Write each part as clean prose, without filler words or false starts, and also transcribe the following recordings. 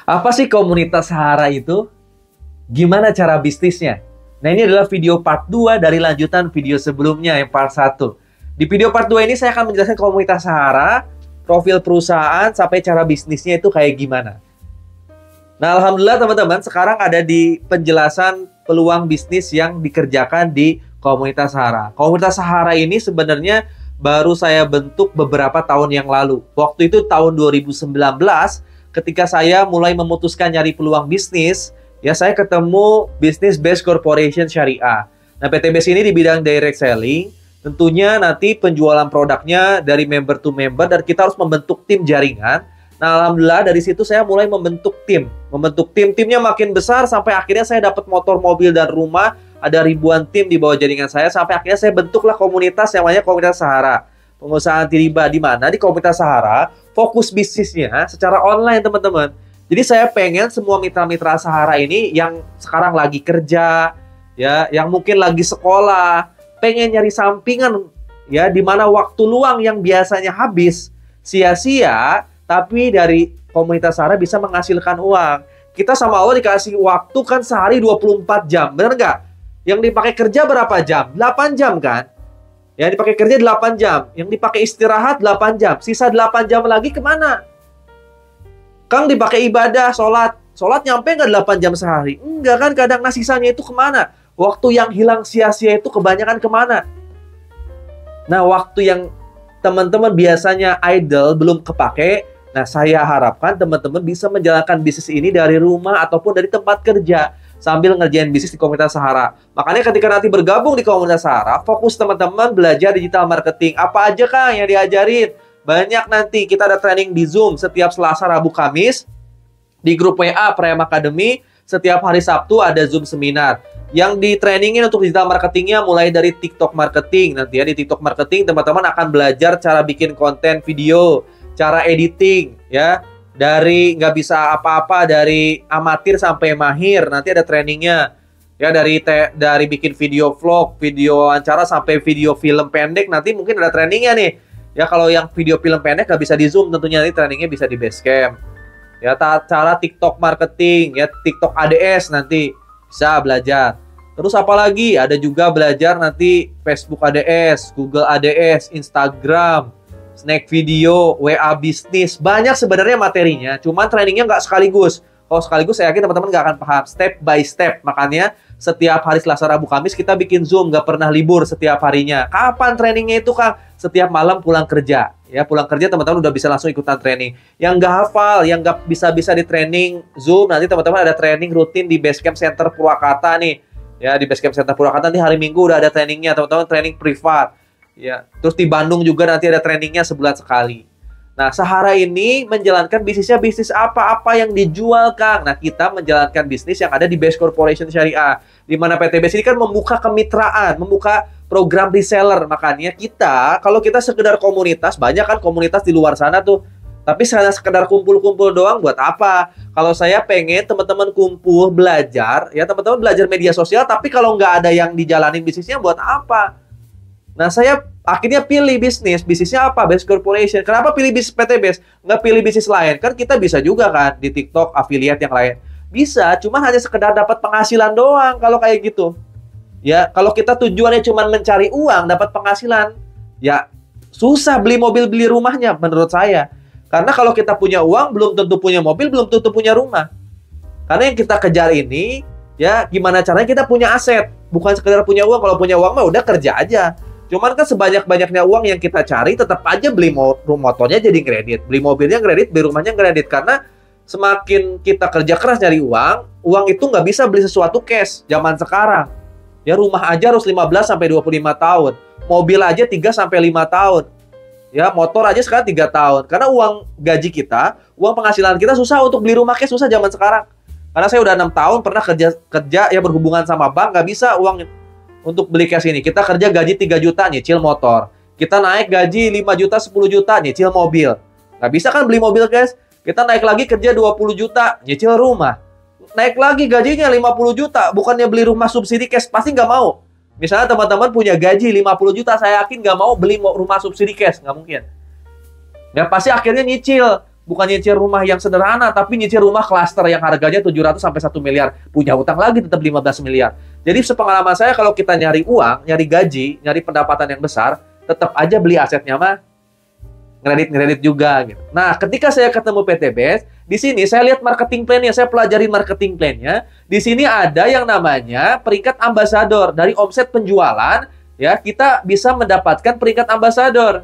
Apa sih komunitas Sahara itu? Gimana cara bisnisnya? Nah, ini adalah video part 2 dari lanjutan video sebelumnya yang part 1. Di video part 2 ini saya akan menjelaskan komunitas Sahara, profil perusahaan, sampai cara bisnisnya itu kayak gimana. Nah, alhamdulillah teman-teman, sekarang ada di penjelasan peluang bisnis yang dikerjakan di komunitas Sahara. Komunitas Sahara ini sebenarnya baru saya bentuk beberapa tahun yang lalu. Waktu itu tahun 2019, ketika saya mulai memutuskan nyari peluang bisnis, ya saya ketemu Business Base Corporation Syariah. Nah, PT Base ini di bidang direct selling. Tentunya nanti penjualan produknya dari member to member dan kita harus membentuk tim jaringan. Nah, alhamdulillah dari situ saya mulai membentuk tim. Timnya makin besar sampai akhirnya saya dapat motor, mobil, dan rumah. Ada ribuan tim di bawah jaringan saya sampai akhirnya saya bentuklah komunitas yang namanya Komunitas Sahara. Pengusaha anti riba, di mana di Komunitas Sahara fokus bisnisnya secara online, teman-teman. Jadi saya pengen semua mitra-mitra Sahara ini yang sekarang lagi kerja, ya, yang mungkin lagi sekolah, pengen nyari sampingan, ya, di mana waktu luang yang biasanya habis sia-sia, tapi dari Komunitas Sahara bisa menghasilkan uang. Kita sama Allah dikasih waktu kan sehari 24 jam, bener nggak? Yang dipakai kerja berapa jam? 8 jam kan? Yang dipakai kerja 8 jam, yang dipakai istirahat 8 jam, sisa 8 jam lagi kemana? Kang dipakai ibadah, sholat nyampe nggak 8 jam sehari? Enggak kan, kadang sisanya itu kemana? Waktu yang hilang sia-sia itu kebanyakan kemana? Nah, waktu yang teman-teman biasanya idle, belum kepake, nah saya harapkan teman-teman bisa menjalankan bisnis ini dari rumah ataupun dari tempat kerja, sambil ngerjain bisnis di Komunitas Sahara. Makanya ketika nanti bergabung di Komunitas Sahara, fokus teman-teman belajar digital marketing. Apa aja Kang yang diajarin? Banyak nanti, kita ada training di Zoom setiap Selasa, Rabu, Kamis. Di grup WA Prime Academy, setiap hari Sabtu ada Zoom seminar. Yang di trainingin untuk digital marketingnya mulai dari TikTok marketing. Nanti ya di TikTok marketing teman-teman akan belajar cara bikin konten video, cara editing, ya. Dari nggak bisa apa-apa, dari amatir sampai mahir, nanti ada trainingnya. Ya, dari bikin video vlog, video wawancara, sampai video film pendek, nanti mungkin ada trainingnya nih. Ya, kalau yang video film pendek nggak bisa di Zoom, tentunya nanti trainingnya bisa di Basecamp. Ya, cara TikTok marketing, ya TikTok ADS nanti bisa belajar. Terus apalagi? Ada juga belajar nanti Facebook ADS, Google ADS, Instagram, Snack video, WA bisnis. Banyak sebenarnya materinya, cuman trainingnya nggak sekaligus. Kalau sekaligus saya yakin teman-teman nggak akan paham, step by step. Makanya setiap hari Selasa, Rabu, Kamis kita bikin Zoom, nggak pernah libur setiap harinya. Kapan trainingnya itu, Kang? Setiap malam pulang kerja. Ya, pulang kerja teman-teman udah bisa langsung ikutan training. Yang nggak hafal, yang nggak bisa-bisa di training Zoom, nanti teman-teman ada training rutin di Basecamp Center Purwakarta nih. Ya, di Basecamp Center Purwakarta nanti hari Minggu udah ada trainingnya, teman-teman, training privat. Ya, terus di Bandung juga nanti ada trainingnya sebulan sekali. Nah, Sahara ini menjalankan bisnisnya bisnis apa yang dijual, Kang. Nah, kita menjalankan bisnis yang ada di Base Corporation Syariah. Di mana PT Base ini kan membuka kemitraan, membuka program reseller. Makanya kita, kalau kita sekedar komunitas, banyak kan komunitas di luar sana tuh. Tapi sekedar kumpul-kumpul doang buat apa? Kalau saya pengen teman-teman kumpul, belajar, ya teman-teman belajar media sosial, tapi kalau nggak ada yang dijalanin bisnisnya buat apa? Nah, saya akhirnya pilih bisnisnya apa? Base Corporation. Kenapa pilih bisnis PT Base? Nggak pilih bisnis lain? Kan kita bisa juga kan di TikTok, affiliate yang lain. Bisa, cuma hanya sekedar dapat penghasilan doang kalau kayak gitu. Ya, kalau kita tujuannya cuma mencari uang, dapat penghasilan, ya susah beli mobil, beli rumahnya menurut saya. Karena kalau kita punya uang, belum tentu punya mobil, belum tentu punya rumah. Karena yang kita kejar ini, ya gimana caranya kita punya aset. Bukan sekedar punya uang. Kalau punya uang mah udah kerja aja. Cuman kan sebanyak-banyaknya uang yang kita cari, tetap aja beli motornya jadi kredit, beli mobilnya kredit, beli rumahnya kredit. Karena semakin kita kerja keras nyari uang itu nggak bisa beli sesuatu cash zaman sekarang. Ya, rumah aja harus 15 sampai 25 tahun. Mobil aja 3 sampai 5 tahun. Ya, motor aja sekarang 3 tahun. Karena uang gaji kita, uang penghasilan kita susah untuk beli rumah cash, susah zaman sekarang. Karena saya udah 6 tahun pernah kerja ya berhubungan sama bank, nggak bisa uang untuk beli cash ini. Kita kerja gaji 3 juta, nyicil motor. Kita naik gaji 5 juta, 10 juta, nyicil mobil. Nggak bisa kan beli mobil cash. Kita naik lagi kerja 20 juta, nyicil rumah. Naik lagi gajinya 50 juta, bukannya beli rumah subsidi cash, pasti nggak mau. Misalnya teman-teman punya gaji 50 juta, saya yakin nggak mau beli rumah subsidi cash, nggak mungkin. Ya pasti akhirnya nyicil. bukan nyicil rumah yang sederhana, tapi nyicil rumah klaster yang harganya 700 sampai 1 miliar. Punya utang lagi tetap 15 miliar. Jadi sepengalaman saya kalau kita nyari uang, nyari gaji, nyari pendapatan yang besar, tetap aja beli asetnya mah ngeredit juga gitu. Nah, ketika saya ketemu PTBS, di sini saya lihat marketing plan-nya, saya pelajari marketing plan-nya. Di sini ada yang namanya peringkat ambasador. Dari omset penjualan, ya, kita bisa mendapatkan peringkat ambasador.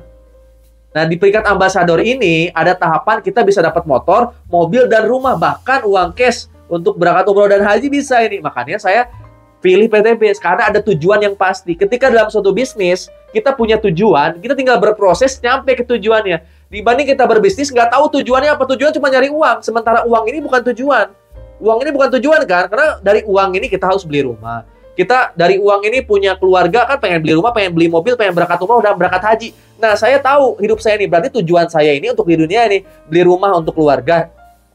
Nah, di peringkat ambasador ini ada tahapan kita bisa dapat motor, mobil, dan rumah, bahkan uang cash untuk berangkat umroh dan haji bisa ini. Makanya saya pilih PTBS karena ada tujuan yang pasti. Ketika dalam suatu bisnis kita punya tujuan, kita tinggal berproses nyampe ke tujuannya. Dibanding kita berbisnis nggak tahu tujuannya apa, tujuan cuma nyari uang. Sementara uang ini bukan tujuan. Uang ini bukan tujuan kan? Karena dari uang ini kita harus beli rumah. Kita dari uang ini punya keluarga kan, pengen beli rumah, pengen beli mobil, pengen berangkat umroh, udah berangkat haji. Nah, saya tahu hidup saya ini berarti tujuan saya ini untuk di dunia ini beli rumah untuk keluarga,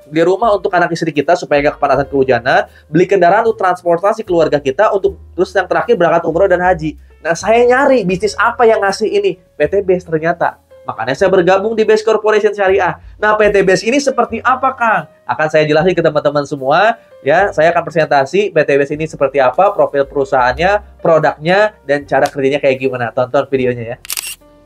beli rumah untuk anak istri kita supaya nggak kepanasan kehujanan, beli kendaraan untuk transportasi keluarga kita, untuk terus yang terakhir berangkat umroh dan haji. Nah, saya nyari bisnis apa yang ngasih ini, PTBS ternyata. Makanya saya bergabung di Best Corporation Syariah. Nah, PTBS ini seperti apa, Kang? Akan saya jelasin ke teman-teman semua. Ya, saya akan presentasi PTBS ini seperti apa, profil perusahaannya, produknya, dan cara kerjanya kayak gimana. Tonton videonya ya.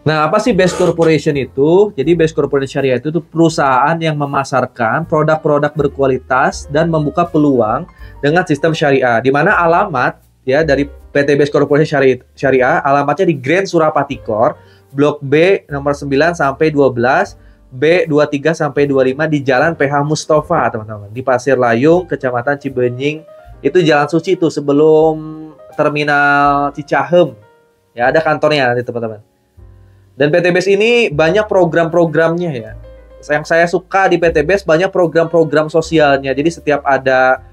Nah, apa sih Best Corporation itu? Jadi Best Corporation Syariah itu perusahaan yang memasarkan produk-produk berkualitas dan membuka peluang dengan sistem syariah. Di mana alamat ya dari PT Best Corporation Syariah alamatnya di Grand Surapati Core, Blok B nomor 9 sampai 12, B 23 sampai 25 di Jalan PH Mustafa, teman-teman. Di Pasir Layung, Kecamatan Cibenying. Itu Jalan Suci itu sebelum Terminal Cicahem. Ya, ada kantornya nanti, teman-teman. Dan PTBS ini banyak program-programnya ya. Yang saya suka di PTBS banyak program-program sosialnya. Jadi setiap ada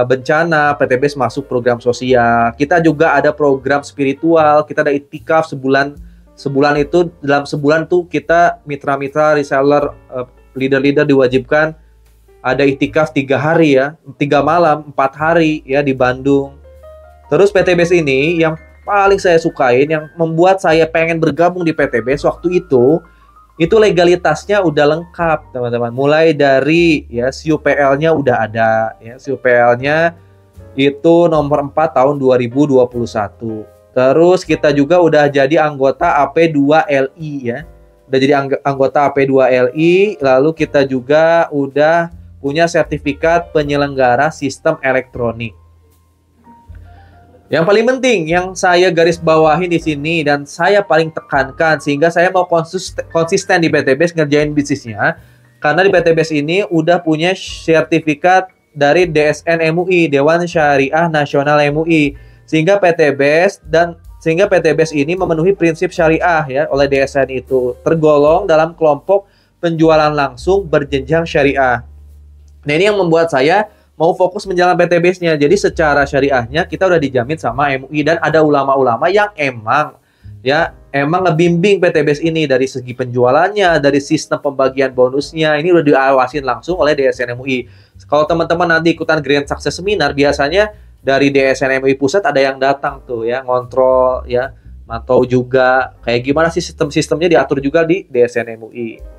bencana, PTBS masuk program sosial. Kita juga ada program spiritual. Kita ada itikaf sebulan itu, dalam sebulan tuh kita mitra-mitra reseller, leader-leader diwajibkan ada itikaf 3 hari ya, 3 malam, 4 hari ya di Bandung. Terus PTBS ini yang paling saya sukain, yang membuat saya pengen bergabung di PTBS waktu itu legalitasnya udah lengkap, teman-teman. Mulai dari ya SIUPL-nya udah ada, ya SIUPL-nya itu nomor 4 tahun 2021. Terus kita juga udah jadi anggota AP2LI ya. Udah jadi anggota AP2LI, lalu kita juga udah punya sertifikat penyelenggara sistem elektronik. Yang paling penting yang saya garis bawahi di sini dan saya paling tekankan sehingga saya mau konsisten di PTBS ngerjain bisnisnya, karena di PTBS ini udah punya sertifikat dari DSN MUI, Dewan Syariah Nasional MUI, sehingga PTBS ini memenuhi prinsip syariah ya oleh DSN itu, tergolong dalam kelompok penjualan langsung berjenjang syariah. Nah, ini yang membuat saya mau fokus menjalankan PTBS-nya. Jadi secara syariahnya kita udah dijamin sama MUI dan ada ulama-ulama yang emang ngebimbing PTBS ini dari segi penjualannya, dari sistem pembagian bonusnya. Ini udah diawasin langsung oleh DSN MUI. Kalau teman-teman nanti ikutan Grand Success Seminar, biasanya dari DSN MUI pusat ada yang datang tuh ya, ngontrol ya, mantau juga kayak gimana sih sistem-sistemnya diatur juga di DSN MUI.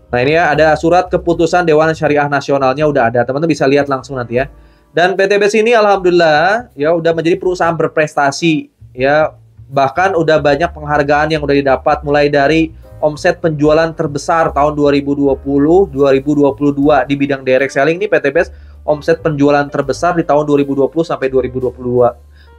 Nah, ini ya ada surat keputusan Dewan Syariah Nasionalnya udah ada. Teman-teman bisa lihat langsung nanti ya. Dan PTBS ini alhamdulillah ya udah menjadi perusahaan berprestasi ya. Bahkan udah banyak penghargaan yang udah didapat, mulai dari omset penjualan terbesar tahun 2020, 2022 di bidang direct selling. Ini PTBS omset penjualan terbesar di tahun 2020 sampai 2022.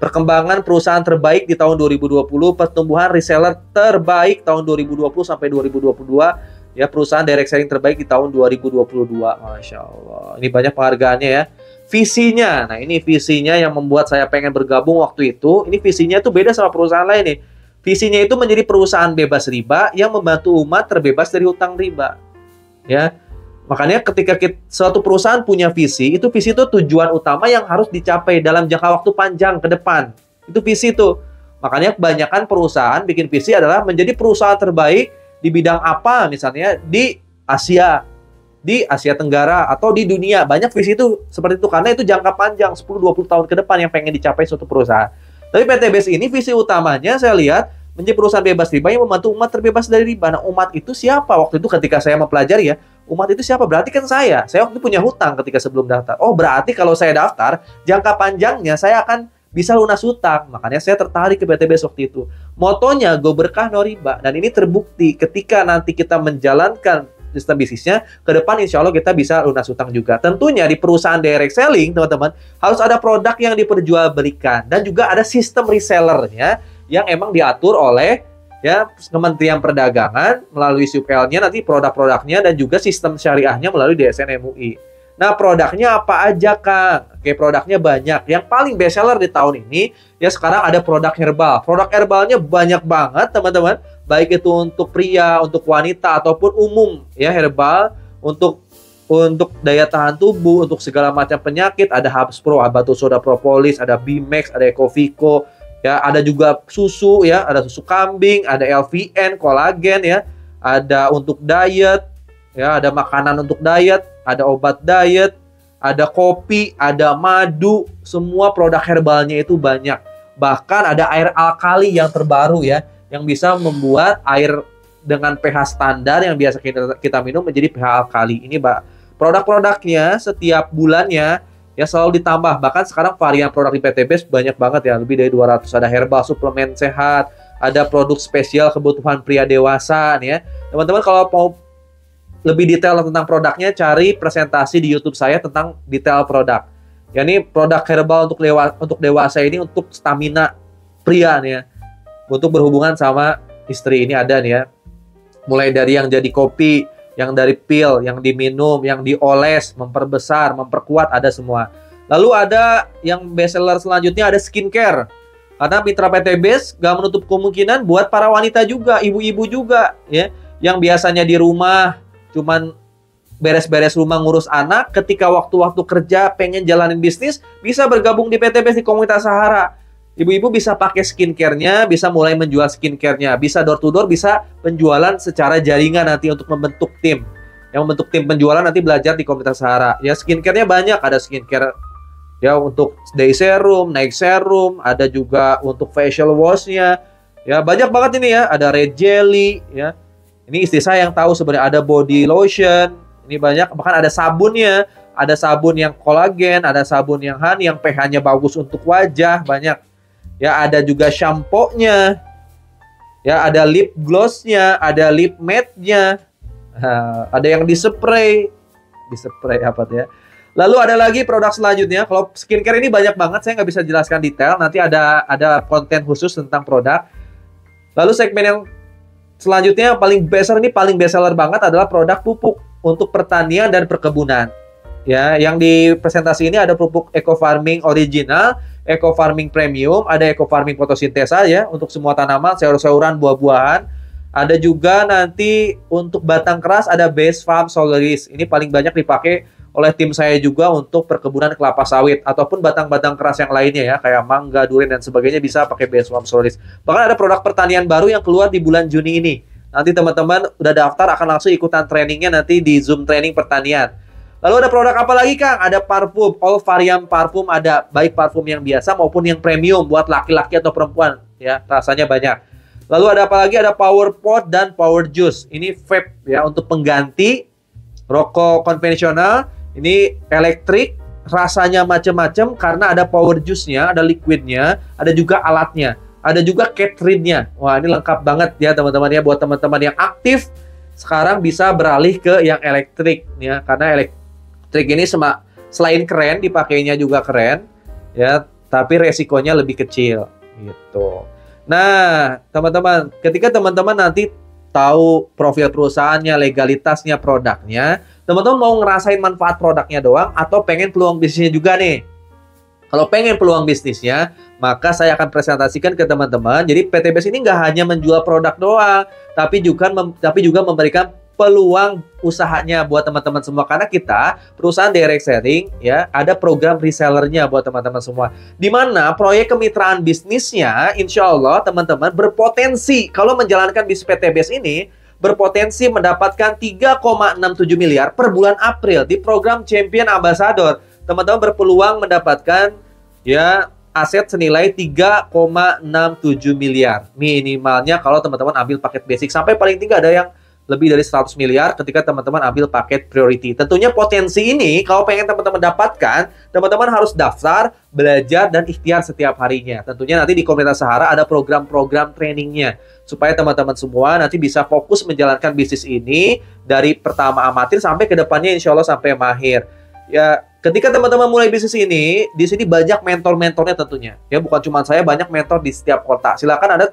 Perkembangan perusahaan terbaik di tahun 2020, pertumbuhan reseller terbaik tahun 2020 sampai 2022. Ya, perusahaan direct selling terbaik di tahun 2022. Masya Allah. Ini banyak penghargaannya ya. Visinya, nah ini visinya yang membuat saya pengen bergabung waktu itu. Ini visinya itu beda sama perusahaan lain nih. Visinya itu menjadi perusahaan bebas riba yang membantu umat terbebas dari hutang riba. Ya, makanya ketika suatu perusahaan punya visi, itu visi itu tujuan utama yang harus dicapai dalam jangka waktu panjang ke depan. Itu visi itu. Makanya kebanyakan perusahaan bikin visi adalah menjadi perusahaan terbaik di bidang apa, misalnya di Asia Tenggara atau di dunia. Banyak visi itu seperti itu karena itu jangka panjang 10-20 tahun ke depan yang pengen dicapai suatu perusahaan. Tapi PTBS ini visi utamanya saya lihat menjadi perusahaan bebas riba yang membantu umat terbebas dari riba. Nah, umat itu siapa? Waktu itu ketika saya mempelajari ya, umat itu siapa? Berarti kan saya waktu itu punya hutang ketika sebelum daftar. Oh, berarti kalau saya daftar, jangka panjangnya saya akan bisa lunas hutang. Makanya saya tertarik ke PTBS waktu itu. Motonya go berkah no riba. Dan ini terbukti ketika nanti kita menjalankan sistem bisnisnya, ke depan insya Allah kita bisa lunas hutang juga. Tentunya di perusahaan direct selling, teman-teman, harus ada produk yang diperjualbelikan. Dan juga ada sistem resellernya yang emang diatur oleh ya Kementerian Perdagangan melalui SUPL-nya, nanti produk-produknya, dan juga sistem syariahnya melalui DSN MUI. Nah, produknya apa aja, Kang? Oke, produknya banyak. Yang paling best seller di tahun ini, ya sekarang ada produk herbal. Produk herbalnya banyak banget, teman-teman. Baik itu untuk pria, untuk wanita, ataupun umum. Ya, herbal untuk daya tahan tubuh, untuk segala macam penyakit. Ada Habs Pro, Abatus Soda Propolis, ada Bimax, ada Ecovico. Ya, ada juga susu, ya, ada susu kambing, ada LVN, kolagen, ya. Ada untuk diet, ya, ada makanan untuk diet, ada obat diet, ada kopi, ada madu, semua produk herbalnya itu banyak. Bahkan ada air alkali yang terbaru ya, yang bisa membuat air dengan pH standar yang biasa kita minum menjadi pH alkali. Ini produk-produknya setiap bulannya ya selalu ditambah. Bahkan sekarang varian produk di PTBS banyak banget ya, lebih dari 200. Ada herbal, suplemen sehat, ada produk spesial kebutuhan pria dewasa nih ya. Teman-teman kalau mau lebih detail tentang produknya, cari presentasi di YouTube saya tentang detail produk. Ya, ini produk herbal untuk dewasa ini untuk stamina pria nih ya. Untuk berhubungan sama istri ini ada nih ya. Mulai dari yang jadi kopi, yang dari pil, yang diminum, yang dioles, memperbesar, memperkuat, ada semua. Lalu ada yang best seller selanjutnya, ada skincare. Karena mitra PTBS gak menutup kemungkinan buat para wanita juga, ibu-ibu juga ya, yang biasanya di rumah cuman beres-beres rumah ngurus anak, ketika waktu-waktu kerja pengen jalanin bisnis, bisa bergabung di PTBS di komunitas Sahara. Ibu-ibu bisa pakai skincare-nya, bisa mulai menjual skincare-nya, bisa door to door, bisa penjualan secara jaringan nanti untuk membentuk tim. Yang membentuk tim penjualan nanti belajar di komunitas Sahara. Ya, skincare-nya banyak, ada skincare ya untuk day serum, night serum, ada juga untuk facial wash-nya. Ya, banyak banget ini ya, ada red jelly ya. Ini istri saya yang tahu sebenarnya, ada body lotion, ini banyak, bahkan ada sabunnya, ada sabun yang kolagen, ada sabun yang honey, yang pH-nya bagus untuk wajah, banyak. Ya, ada juga shampoo-nya. Ya, ada lip gloss-nya, ada lip matte-nya. Ada yang dispray apa tuh ya. Lalu ada lagi produk selanjutnya. Kalau skincare ini banyak banget, saya nggak bisa jelaskan detail. Nanti ada konten khusus tentang produk. Lalu segmen yang selanjutnya yang paling best seller banget adalah produk pupuk untuk pertanian dan perkebunan. Ya, yang di presentasi ini ada pupuk Eco Farming Original, Eco Farming Premium, ada Eco Farming Fotosintesa ya untuk semua tanaman, sayur-sayuran, buah-buahan. Ada juga nanti untuk batang keras ada Base Farm Solaris. Ini paling banyak dipakai oleh tim saya juga untuk perkebunan kelapa sawit ataupun batang-batang keras yang lainnya ya, kayak mangga, durian dan sebagainya bisa pakai Base Farm Solaris. Bahkan ada produk pertanian baru yang keluar di bulan Juni ini. Nanti teman-teman udah daftar akan langsung ikutan trainingnya nanti di Zoom training pertanian. Lalu ada produk apa lagi, Kang? Ada parfum, all varian parfum ada, baik parfum yang biasa maupun yang premium buat laki-laki atau perempuan ya, rasanya banyak. Lalu ada apa lagi? Ada power pot dan power juice. Ini vape ya untuk pengganti rokok konvensional. Ini elektrik, rasanya macam-macam karena ada power juice-nya, ada liquidnya, ada juga alatnya, ada juga catering-nya. Wah, ini lengkap banget ya teman-teman ya, buat teman-teman yang aktif sekarang bisa beralih ke yang elektrik ya, karena elektrik ini selain keren, dipakainya juga keren ya, tapi resikonya lebih kecil gitu. Nah, teman-teman, ketika teman-teman nanti tahu profil perusahaannya, legalitasnya, produknya, teman-teman mau ngerasain manfaat produknya doang atau pengen peluang bisnisnya juga nih? Kalau pengen peluang bisnisnya, maka saya akan presentasikan ke teman-teman. Jadi PTBS ini nggak hanya menjual produk doang, tapi juga memberikan peluang usahanya buat teman-teman semua. Karena kita perusahaan direct selling ya, ada program resellernya buat teman-teman semua. Di mana proyek kemitraan bisnisnya, insya Allah teman-teman berpotensi kalau menjalankan bisnis PTBS ini berpotensi mendapatkan 3,67 miliar per bulan April di program Champion Ambassador. Teman-teman berpeluang mendapatkan ya aset senilai 3,67 miliar. Minimalnya kalau teman-teman ambil paket basic. Sampai paling tinggi ada yang lebih dari 100 miliar ketika teman-teman ambil paket priority. Tentunya potensi ini kalau pengen teman-teman dapatkan, teman-teman harus daftar, belajar, dan ikhtiar setiap harinya. Tentunya nanti di Komunitas Sahara ada program-program trainingnya. Supaya teman-teman semua nanti bisa fokus menjalankan bisnis ini dari pertama amatir sampai ke depannya insya Allah sampai mahir. Ya, ketika teman-teman mulai bisnis ini, di sini banyak mentor-mentornya tentunya. Ya, bukan cuma saya, banyak mentor di setiap kota. Silakan Anda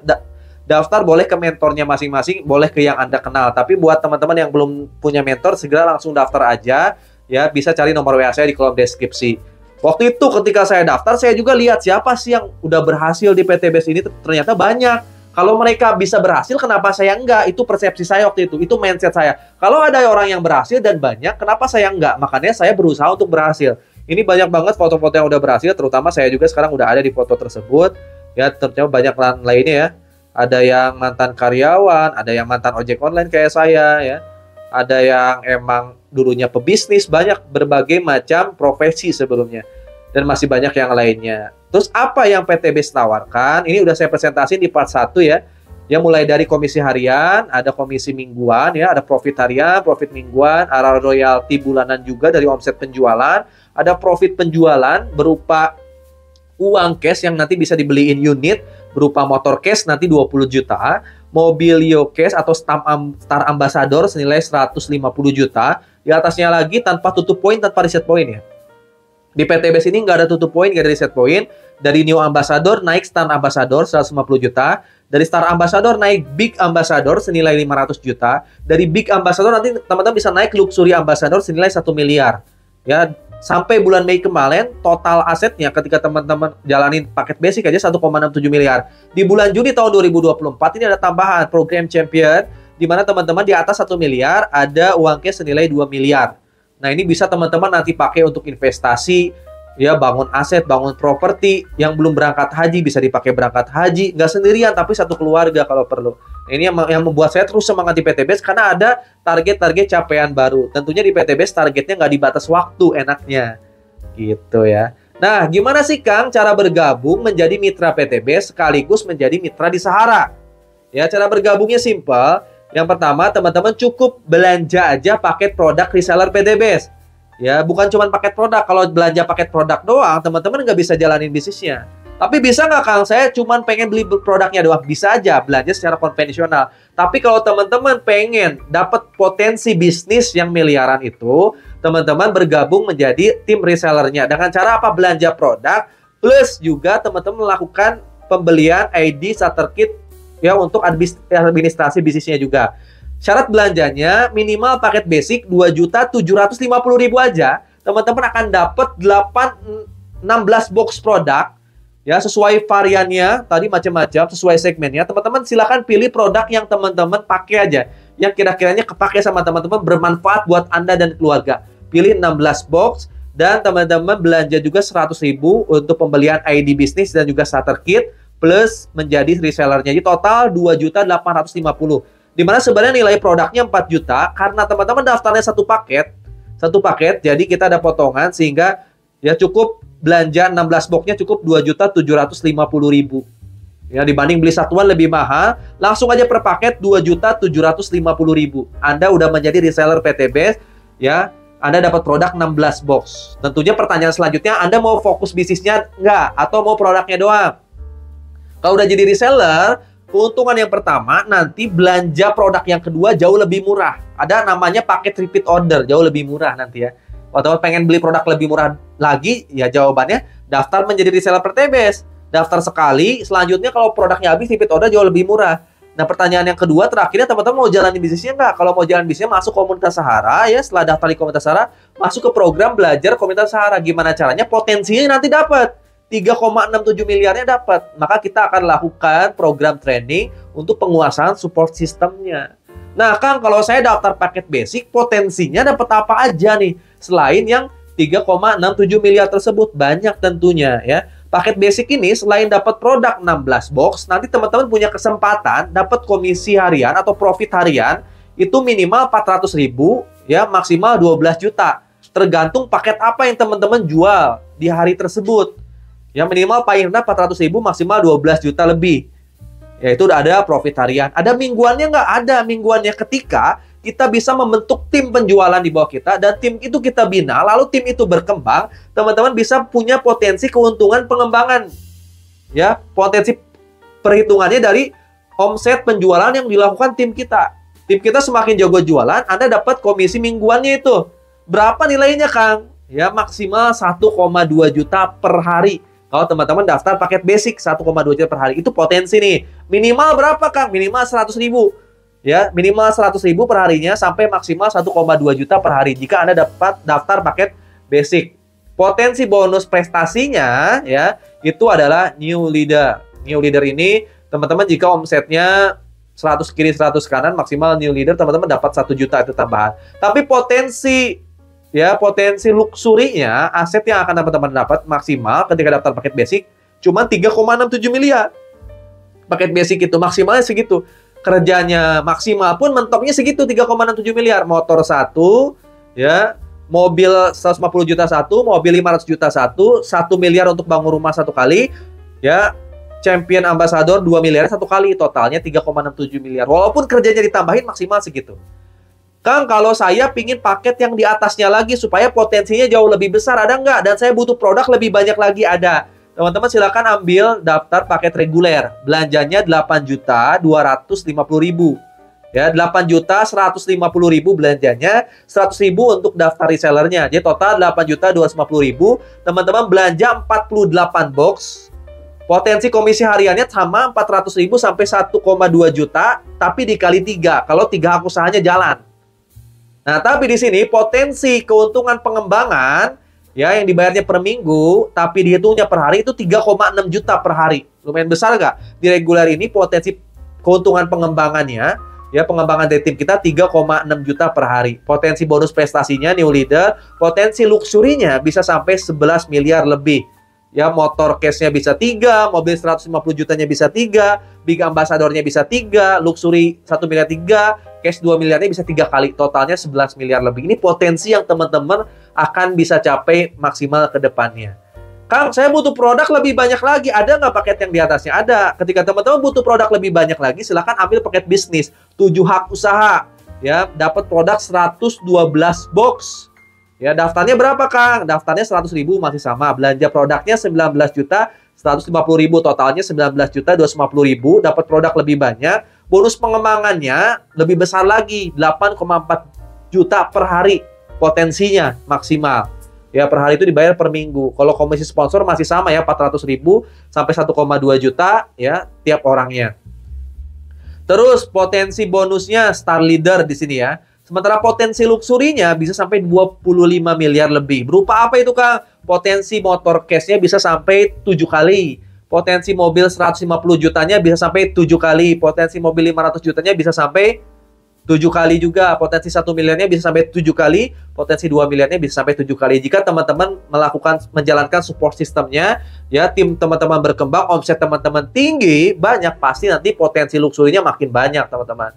daftar, boleh ke mentornya masing-masing, boleh ke yang Anda kenal. Tapi buat teman-teman yang belum punya mentor, segera langsung daftar aja. Ya, bisa cari nomor WA saya di kolom deskripsi. Waktu itu ketika saya daftar, saya juga lihat siapa sih yang udah berhasil di PTBS ini. Ternyata banyak. Kalau mereka bisa berhasil, kenapa saya enggak? Itu persepsi saya waktu itu mindset saya. Kalau ada orang yang berhasil dan banyak, kenapa saya enggak? Makanya saya berusaha untuk berhasil. Ini banyak banget foto-foto yang udah berhasil, terutama saya juga sekarang udah ada di foto tersebut. Ya, ternyata banyak lainnya ya. Ada yang mantan karyawan, ada yang mantan ojek online kayak saya ya. Ada yang emang dulunya pebisnis, banyak berbagai macam profesi sebelumnya. Dan masih banyak yang lainnya. Terus apa yang PTBS tawarkan? Ini udah saya presentasiin di part 1 ya. Ya mulai dari komisi harian, ada komisi mingguan ya, ada profit harian, profit mingguan, ada royalti bulanan juga dari omset penjualan, ada profit penjualan berupa uang cash yang nanti bisa dibeliin unit, berupa motor cash nanti 20 juta, mobil Yo-Cash atau Star Ambassador senilai 150 juta, di atasnya lagi tanpa tutup poin, tanpa reset poin ya. Di PTBS ini nggak ada tutup poin, nggak ada reset poin. Dari New Ambassador naik Star Ambassador 150 juta, dari Star Ambassador naik Big Ambassador senilai 500 juta, dari Big Ambassador nanti teman-teman bisa naik Luxury Ambassador senilai 1 miliar. Ya, sampai bulan Mei kemarin total asetnya ketika teman-teman jalanin paket basic aja 1,67 miliar. Di bulan Juni tahun 2024 ini ada tambahan program champion di mana teman-teman di atas 1 miliar ada uang cash senilai 2 miliar. Nah, ini bisa teman-teman nanti pakai untuk investasi, ya bangun aset, bangun properti. Yang belum berangkat haji bisa dipakai berangkat haji, nggak sendirian tapi satu keluarga kalau perlu. Nah, ini yang membuat saya terus semangat di PTBS karena ada target-target capaian baru. Tentunya di PTBS targetnya nggak dibatas waktu, enaknya gitu ya. Nah, gimana sih Kang cara bergabung menjadi mitra PTBS sekaligus menjadi mitra di Sahara? Ya, cara bergabungnya simpel. Yang pertama, teman-teman cukup belanja aja paket produk reseller PTBS. Ya, bukan cuma paket produk. Kalau belanja paket produk doang, teman-teman nggak bisa jalanin bisnisnya. Tapi bisa nggak Kang, saya cuma pengen beli produknya doang? Bisa aja, belanja secara konvensional. Tapi kalau teman-teman pengen dapat potensi bisnis yang miliaran itu, teman-teman bergabung menjadi tim resellernya. Dengan cara apa? Belanja produk, plus juga teman-teman melakukan pembelian ID starter kit ya untuk administrasi bisnisnya juga. Syarat belanjanya minimal paket basic 2.750.000 aja. Teman-teman akan dapat 16 box produk ya sesuai variannya, tadi macam-macam sesuai segmennya. Teman-teman silakan pilih produk yang teman-teman pakai aja, yang kira-kiranya kepake sama teman-teman, bermanfaat buat Anda dan keluarga. Pilih 16 box dan teman-teman belanja juga 100.000 untuk pembelian ID bisnis dan juga starter kit, plus menjadi resellernya. Jadi total 2.850.000. Dimana sebenarnya nilai produknya 4 juta karena teman-teman daftarnya satu paket, jadi kita ada potongan sehingga ya cukup belanja 16 boxnya cukup 2.750.000. Ya, dibanding beli satuan lebih mahal, langsung aja per paket 2.750.000. Anda udah menjadi reseller PTBS ya. Anda dapat produk 16 box. Tentunya pertanyaan selanjutnya, Anda mau fokus bisnisnya nggak? Atau mau produknya doang? Kalau udah jadi reseller, keuntungan yang pertama, nanti belanja produk yang kedua jauh lebih murah. Ada namanya paket repeat order, jauh lebih murah nanti ya. Kalau pengen beli produk lebih murah lagi, ya jawabannya daftar menjadi reseller PTBS. Daftar sekali, selanjutnya kalau produknya habis, repeat order jauh lebih murah. Nah, pertanyaan yang kedua, terakhirnya teman-teman mau jalanin bisnisnya nggak? Kalau mau jalan bisnisnya, masuk Komunitas Sahara ya. Setelah daftar di Komunitas Sahara, masuk ke program belajar Komunitas Sahara. Gimana caranya? Potensinya nanti dapat. 3,67 miliarnya dapat. Maka kita akan lakukan program training untuk penguasaan support sistemnya. Nah, Kang, kalau saya daftar paket basic, potensinya dapat apa aja nih? Selain yang 3,67 miliar tersebut, banyak tentunya ya. Paket basic ini selain dapat produk 16 box, nanti teman-teman punya kesempatan dapat komisi harian atau profit harian itu minimal 400.000 ya, maksimal 12 juta. Tergantung paket apa yang teman-teman jual di hari tersebut. Ya minimal paling rendah 400.000, maksimal 12 juta lebih. Ya itu udah ada profit harian. Ada mingguannya nggak? Ada mingguannya ketika kita bisa membentuk tim penjualan di bawah kita dan tim itu kita bina, lalu tim itu berkembang, teman-teman bisa punya potensi keuntungan pengembangan. Ya, potensi perhitungannya dari omset penjualan yang dilakukan tim kita. Tim kita semakin jago jualan, Anda dapat komisi mingguannya itu. Berapa nilainya, Kang? Ya, maksimal 1,2 juta per hari. Kalau teman-teman daftar paket basic 1,2 juta per hari, itu potensi nih. Minimal berapa, Kang? Minimal 100.000. Ya, minimal 100.000 per harinya sampai maksimal 1,2 juta per hari jika Anda dapat daftar paket basic. Potensi bonus prestasinya ya, itu adalah new leader. New leader ini teman-teman jika omsetnya 100 kiri 100 kanan maksimal new leader, teman-teman dapat 1 juta itu tambahan. Tapi potensi luxury-nya, aset yang akan teman-teman dapat maksimal ketika daftar paket basic cuma 3,67 miliar. Paket basic itu maksimalnya segitu. Kerjanya maksimal pun mentoknya segitu 3,67 miliar. Motor 1 ya, mobil 150 juta 1, mobil 500 juta 1 miliar untuk bangun rumah 1 kali ya. Champion Ambassador 2 miliar 1 kali, totalnya 3,67 miliar. Walaupun kerjanya ditambahin maksimal segitu. Kang, kalau saya pingin paket yang di atasnya lagi supaya potensinya jauh lebih besar, ada nggak? Dan saya butuh produk lebih banyak lagi, ada. Teman-teman silakan ambil daftar paket reguler. Belanjanya 8.250.000. Ya, 8.150.000 belanjanya, 100.000 untuk daftar resellernya. Jadi total 8.250.000. Teman-teman belanja 48 box. Potensi komisi hariannya sama 400.000 sampai 1,2 juta, tapi dikali 3 kalau 3 hak usahanya jalan. Nah, tapi di sini potensi keuntungan pengembangan ya yang dibayarnya per minggu, tapi dihitungnya per hari itu 3,6 juta per hari. Lumayan besar nggak? Di reguler ini potensi keuntungan pengembangannya, ya pengembangan dari tim kita 3,6 juta per hari. Potensi bonus prestasinya new leader, potensi luxury-nya bisa sampai 11 miliar lebih. Ya, motor cash-nya bisa 3, mobil 150 jutanya bisa 3, big ambassador-nya bisa 3, luxury 1 miliar 3, cash 2 miliarnya bisa 3 kali. Totalnya 11 miliar lebih. Ini potensi yang teman-teman akan bisa capai maksimal ke depannya. Kang, saya butuh produk lebih banyak lagi. Ada nggak paket yang di atasnya? Ada. Ketika teman-teman butuh produk lebih banyak lagi, silakan ambil paket bisnis. 7 hak usaha. Ya, dapat produk 112 box. Ya, daftarnya berapa, Kang? Daftarnya 100.000 masih sama. Belanja produknya 19 juta 150.000, totalnya 19 juta 250.000, dapat produk lebih banyak. Bonus pengembangannya lebih besar lagi, 8,4 juta per hari potensinya maksimal. Ya, per hari itu dibayar per minggu. Kalau komisi sponsor masih sama ya, 400.000 sampai 1,2 juta ya tiap orangnya. Terus potensi bonusnya star leader di sini ya. Sementara potensi luxury-nya bisa sampai 25 miliar lebih. Berupa apa itu, Kang? Potensi motor cash-nya bisa sampai 7 kali. Potensi mobil 150 jutanya bisa sampai 7 kali. Potensi mobil 500 jutanya bisa sampai 7 kali juga. Potensi 1 miliarnya bisa sampai 7 kali. Potensi 2 miliarnya bisa sampai 7 kali. Jika teman-teman menjalankan support sistemnya, ya tim teman-teman berkembang, omset teman-teman tinggi, banyak, pasti nanti potensi luxury-nya makin banyak, teman-teman.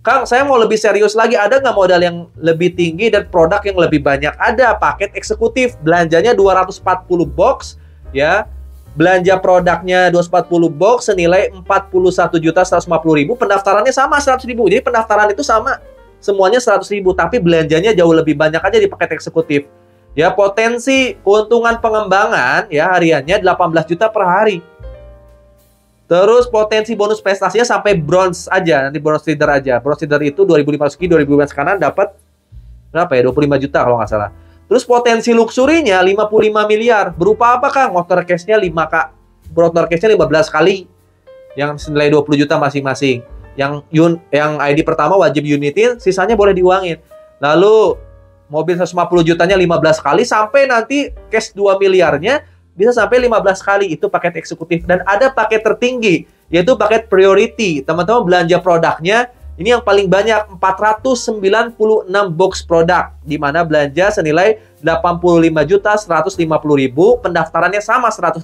Kang, saya mau lebih serius lagi. Ada nggak modal yang lebih tinggi dan produk yang lebih banyak? Ada, paket eksekutif. Belanjanya 240 box. Ya, belanja produknya 240 box senilai 41.150.000. Pendaftarannya sama 100.000. Jadi pendaftaran itu sama. Semuanya 100.000. Tapi belanjanya jauh lebih banyak aja di paket eksekutif. Ya, potensi keuntungan pengembangan ya hariannya 18 juta per hari. Terus potensi bonus prestasinya sampai bronze aja, nanti bonus leader aja. Bronze leader itu 2.500 ki, 2.500 kanan dapat berapa ya? 25 juta kalau nggak salah. Terus potensi luxury-nya 55 miliar. Berupa apa, Kang? Motor cash-nya 5K. Motor cash-nya 15 kali. Yang senilai 20 juta masing-masing. Yang ID pertama wajib unitin, sisanya boleh diuangin. Lalu mobil 150 jutanya 15 kali sampai nanti cash 2 miliarnya bisa sampai 15 kali. Itu paket eksekutif. Dan ada paket tertinggi, yaitu paket priority. Teman-teman belanja produknya, ini yang paling banyak, 496 box produk. Di mana belanja senilai 85.150.000. Pendaftarannya sama 100.000.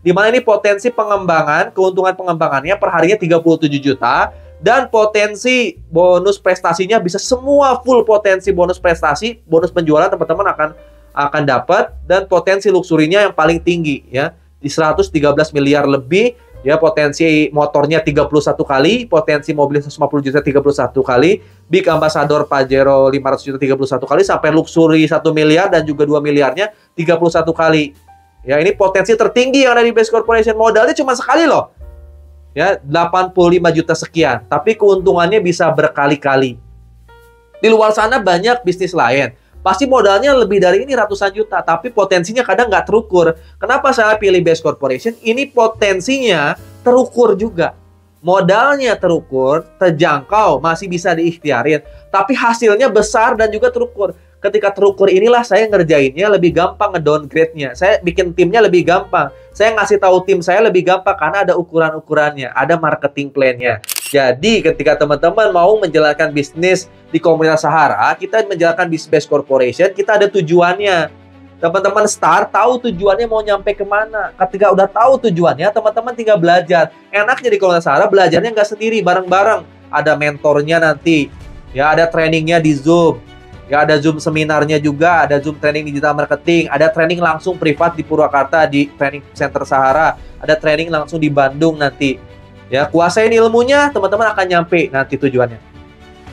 Di mana ini potensi pengembangan, keuntungan pengembangannya per harinya 37 juta. Dan potensi bonus prestasinya bisa semua full potensi bonus prestasi, bonus penjualan teman-teman akan dapat, dan potensi luxury-nya yang paling tinggi ya. di 113 miliar lebih, ya potensi motornya 31 kali, potensi mobil 150 juta 31 kali, Big Ambassador Pajero 500 juta 31 kali, sampai Luxury 1 miliar dan juga 2 miliarnya 31 kali. Ya, ini potensi tertinggi yang ada di Best Corporation. Modalnya cuma sekali loh. Ya, 85 juta sekian, tapi keuntungannya bisa berkali-kali. Di luar sana banyak bisnis lain. Pasti modalnya lebih dari ini ratusan juta, tapi potensinya kadang nggak terukur. Kenapa saya pilih Best Corporation? Ini potensinya terukur juga. Modalnya terukur, terjangkau, masih bisa diikhtiarin. Tapi hasilnya besar dan juga terukur. Ketika terukur inilah saya ngerjainnya lebih gampang nge-downgrade-nya. Saya bikin timnya lebih gampang. Saya ngasih tahu tim saya lebih gampang karena ada ukuran-ukurannya, ada marketing plan-nya. Jadi ketika teman-teman mau menjalankan bisnis di komunitas Sahara, kita menjalankan bisnis Best Corporation, kita ada tujuannya. Teman-teman start, tahu tujuannya mau nyampe kemana. Ketika udah tahu tujuannya, teman-teman tinggal belajar. Enaknya di komunitas Sahara, belajarnya nggak sendiri, bareng-bareng. Ada mentornya nanti, ya ada trainingnya di Zoom. Ya, ada Zoom seminarnya juga, ada Zoom training digital marketing, ada training langsung privat di Purwakarta di Training Center Sahara, ada training langsung di Bandung nanti. Ya, kuasain ilmunya, teman-teman akan nyampe nanti tujuannya.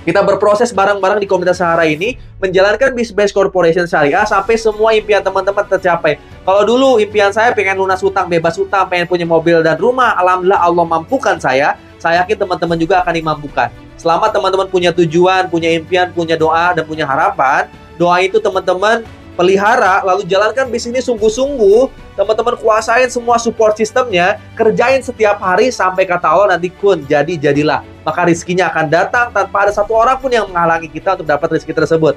Kita berproses bareng-bareng di komunitas Sahara ini, menjalankan Best Corporation Syariah sampai semua impian teman-teman tercapai. Kalau dulu impian saya pengen lunas hutang, bebas hutang, pengen punya mobil dan rumah, alhamdulillah Allah mampukan saya yakin teman-teman juga akan dimampukan. Selama teman-teman punya tujuan, punya impian, punya doa, dan punya harapan, doa itu teman-teman pelihara, lalu jalankan bisnis ini sungguh-sungguh, teman-teman kuasain semua support sistemnya, kerjain setiap hari sampai kata Allah nanti kun, jadilah. Maka rizkinya akan datang tanpa ada satu orang pun yang menghalangi kita untuk dapat rizki tersebut.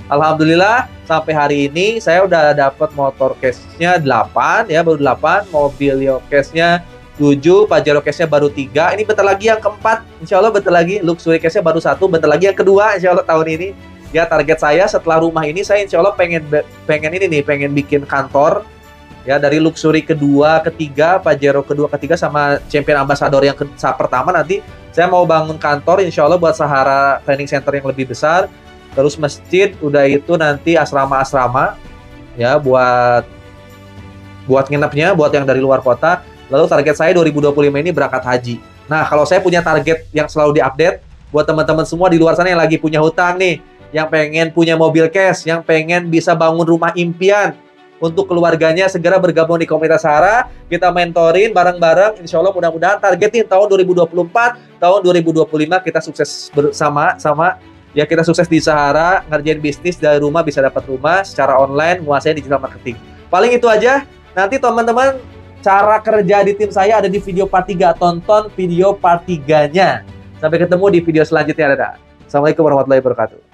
Alhamdulillah, sampai hari ini saya udah dapat motor cashnya 8, ya baru 8, mobil cashnya 7, Pajero cashnya baru 3, ini bentar lagi yang keempat, insya Allah bentar lagi, Luxury cashnya baru 1, bentar lagi yang kedua, insya Allah tahun ini. Ya target saya setelah rumah ini, saya insya Allah pengen ini nih, pengen bikin kantor, ya dari Luxury kedua, ketiga, Pajero kedua, ketiga, sama Champion Ambassador yang pertama nanti, saya mau bangun kantor, insya Allah buat Sahara Training Center yang lebih besar, terus masjid, udah itu nanti asrama-asrama, ya buat nginepnya, buat yang dari luar kota. Lalu target saya 2025 ini berangkat haji. Nah, kalau saya punya target yang selalu diupdate, buat teman-teman semua di luar sana yang lagi punya hutang nih, yang pengen punya mobil cash, yang pengen bisa bangun rumah impian untuk keluarganya, segera bergabung di komunitas Sahara. Kita mentorin bareng-bareng, insya Allah mudah-mudahan targetin tahun 2024, tahun 2025 kita sukses bersama, ya kita sukses di Sahara, ngerjain bisnis dari rumah, bisa dapat rumah secara online, menguasai digital marketing. Paling itu aja. Nanti teman-teman, cara kerja di tim saya ada di video part 3. Tonton video part 3-nya. Sampai ketemu di video selanjutnya. Dadah. Assalamualaikum warahmatullahi wabarakatuh.